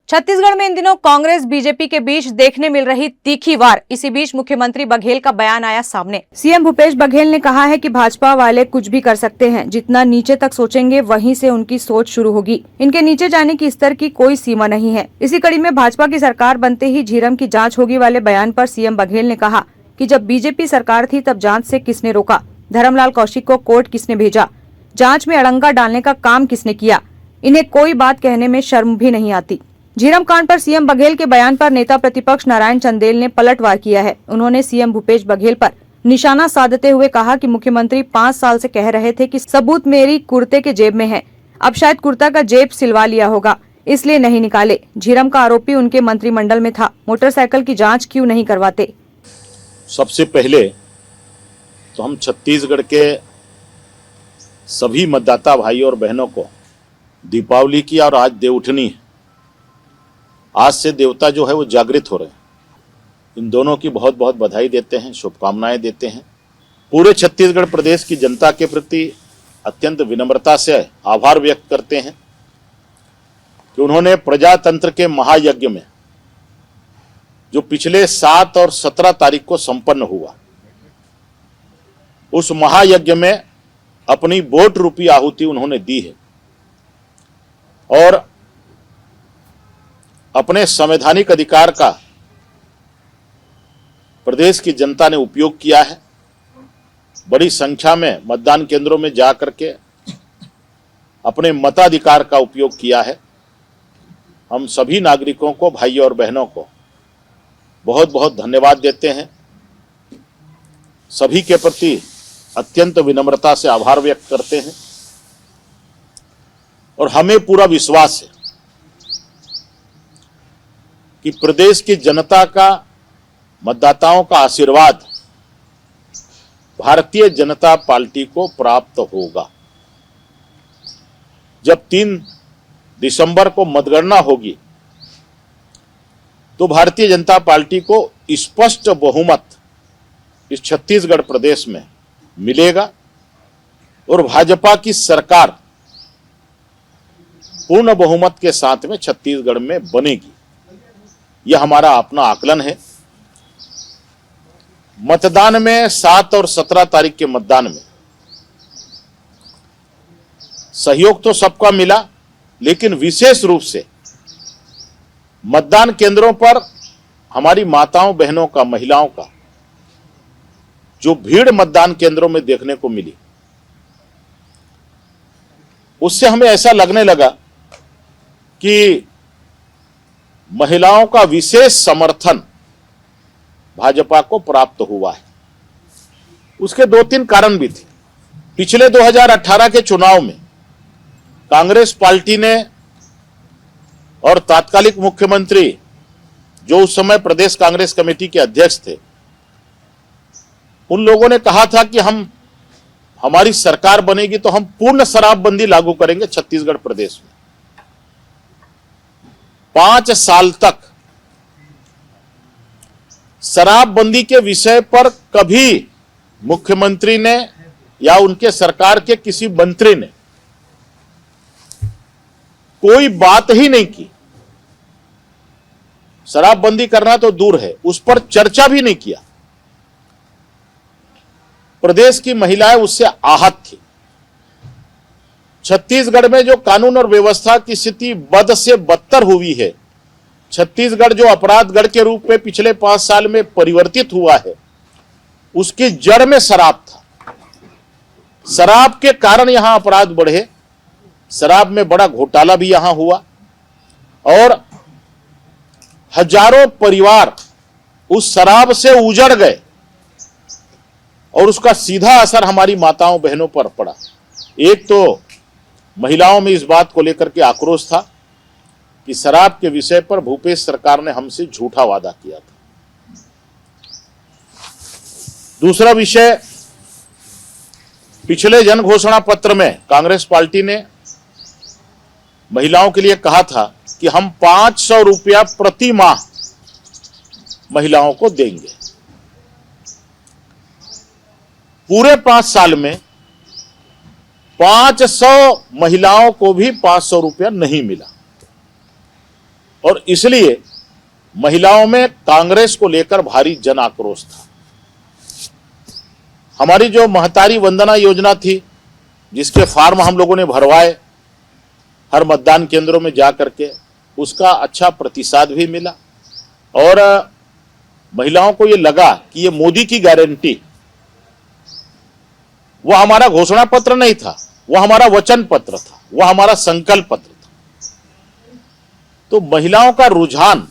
छत्तीसगढ़ में इन दिनों कांग्रेस बीजेपी के बीच देखने मिल रही तीखी वार। इसी बीच मुख्यमंत्री बघेल का बयान आया सामने। सीएम भूपेश बघेल ने कहा है कि भाजपा वाले कुछ भी कर सकते हैं, जितना नीचे तक सोचेंगे वहीं से उनकी सोच शुरू होगी। इनके नीचे जाने की स्तर की कोई सीमा नहीं है। इसी कड़ी में भाजपा की सरकार बनते ही झीरम की जाँच होगी वाले बयान पर सीएम बघेल ने कहा कि जब बीजेपी सरकार थी तब जाँच से किसने रोका, धर्मलाल कौशिक को कोर्ट किसने भेजा, जाँच में अड़ंगा डालने का काम किसने किया। इन्हें कोई बात कहने में शर्म भी नहीं आती। झीरम कांड पर सीएम बघेल के बयान पर नेता प्रतिपक्ष नारायण चंदेल ने पलटवार किया है। उन्होंने सीएम भूपेश बघेल पर निशाना साधते हुए कहा कि मुख्यमंत्री 5 साल से कह रहे थे कि सबूत मेरी कुर्ते के जेब में है। अब शायद कुर्ता का जेब सिलवा लिया होगा, इसलिए नहीं निकाले। झीरम का आरोपी उनके मंत्रिमंडल में था। मोटरसाइकिल की जाँच क्यों नहीं करवाते। सबसे पहले तो हम छत्तीसगढ़ के सभी मतदाता भाई और बहनों को दीपावली की और आज देवउठनी है, आज से देवता जो है वो जागृत हो रहे हैं। इन दोनों की बहुत बहुत बधाई देते हैं, शुभकामनाएं देते हैं। पूरे छत्तीसगढ़ प्रदेश की जनता के प्रति अत्यंत विनम्रता से आभार व्यक्त करते हैं कि उन्होंने प्रजातंत्र के महायज्ञ में जो पिछले 7 और 17 तारीख को संपन्न हुआ, उस महायज्ञ में अपनी वोट रूपी आहुति उन्होंने दी है और अपने संवैधानिक अधिकार का प्रदेश की जनता ने उपयोग किया है। बड़ी संख्या में मतदान केंद्रों में जाकर के अपने मताधिकार का उपयोग किया है। हम सभी नागरिकों को, भाई और बहनों को बहुत बहुत धन्यवाद देते हैं। सभी के प्रति अत्यंत विनम्रता से आभार व्यक्त करते हैं और हमें पूरा विश्वास है कि प्रदेश की जनता का, मतदाताओं का आशीर्वाद भारतीय जनता पार्टी को प्राप्त होगा। जब 3 दिसंबर को मतगणना होगी तो भारतीय जनता पार्टी को स्पष्ट बहुमत इस छत्तीसगढ़ प्रदेश में मिलेगा और भाजपा की सरकार पूर्ण बहुमत के साथ में छत्तीसगढ़ में बनेगी। यह हमारा अपना आकलन है। मतदान में 7 और 17 तारीख के मतदान में सहयोग तो सबका मिला, लेकिन विशेष रूप से मतदान केंद्रों पर हमारी माताओं बहनों का, महिलाओं का जो भीड़ मतदान केंद्रों में देखने को मिली, उससे हमें ऐसा लगने लगा कि महिलाओं का विशेष समर्थन भाजपा को प्राप्त हुआ है। उसके 2-3 कारण भी थे। पिछले 2018 के चुनाव में कांग्रेस पार्टी ने और तात्कालिक मुख्यमंत्री जो उस समय प्रदेश कांग्रेस कमेटी के अध्यक्ष थे, उन लोगों ने कहा था कि हमारी सरकार बनेगी तो हम पूर्ण शराबबंदी लागू करेंगे छत्तीसगढ़ प्रदेश में। 5 साल तक शराबबंदी के विषय पर कभी मुख्यमंत्री ने या उनके सरकार के किसी मंत्री ने कोई बात ही नहीं की। शराबबंदी करना तो दूर है, उस पर चर्चा भी नहीं किया। प्रदेश की महिलाएं उससे आहत थी। छत्तीसगढ़ में जो कानून और व्यवस्था की स्थिति बद से बदतर हुई है, छत्तीसगढ़ जो अपराधगढ़ के रूप में पिछले 5 साल में परिवर्तित हुआ है, उसकी जड़ में शराब था। शराब के कारण यहां अपराध बढ़े, शराब में बड़ा घोटाला भी यहां हुआ और हजारों परिवार उस शराब से उजड़ गए और उसका सीधा असर हमारी माताओं बहनों पर पड़ा। एक तो महिलाओं में इस बात को लेकर के आक्रोश था कि शराब के विषय पर भूपेश सरकार ने हमसे झूठा वादा किया था। दूसरा विषय, पिछले जन घोषणा पत्र में कांग्रेस पार्टी ने महिलाओं के लिए कहा था कि हम 500 रुपया प्रति माह महिलाओं को देंगे। पूरे 5 साल में 500 महिलाओं को भी 500 रुपया नहीं मिला। और इसलिए महिलाओं में कांग्रेस को लेकर भारी जन आक्रोश था। हमारी जो महतारी वंदना योजना थी, जिसके फॉर्म हम लोगों ने भरवाए हर मतदान केंद्रों में जा करके, उसका अच्छा प्रतिसाद भी मिला और महिलाओं को ये लगा कि ये मोदी की गारंटी, वो हमारा घोषणा पत्र नहीं था, वो हमारा वचन पत्र था, वो हमारा संकल्प पत्र था। तो महिलाओं का रुझान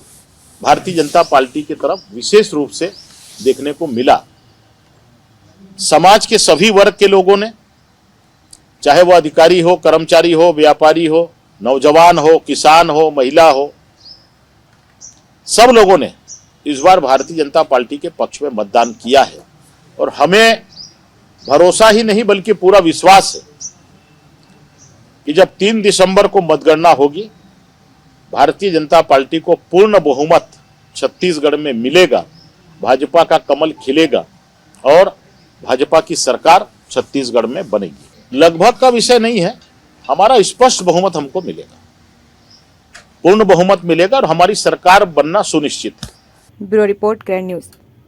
भारतीय जनता पार्टी की तरफ विशेष रूप से देखने को मिला। समाज के सभी वर्ग के लोगों ने, चाहे वो अधिकारी हो, कर्मचारी हो, व्यापारी हो, नौजवान हो, किसान हो, महिला हो, सब लोगों ने इस बार भारतीय जनता पार्टी के पक्ष में मतदान किया है। और हमें भरोसा ही नहीं बल्कि पूरा विश्वास है कि जब 3 दिसंबर को मतगणना होगी, भारतीय जनता पार्टी को पूर्ण बहुमत छत्तीसगढ़ में मिलेगा, भाजपा का कमल खिलेगा और भाजपा की सरकार छत्तीसगढ़ में बनेगी। लगभग का विषय नहीं है, हमारा स्पष्ट बहुमत हमको मिलेगा, पूर्ण बहुमत मिलेगा और हमारी सरकार बनना सुनिश्चित है। Bureau report, grand news.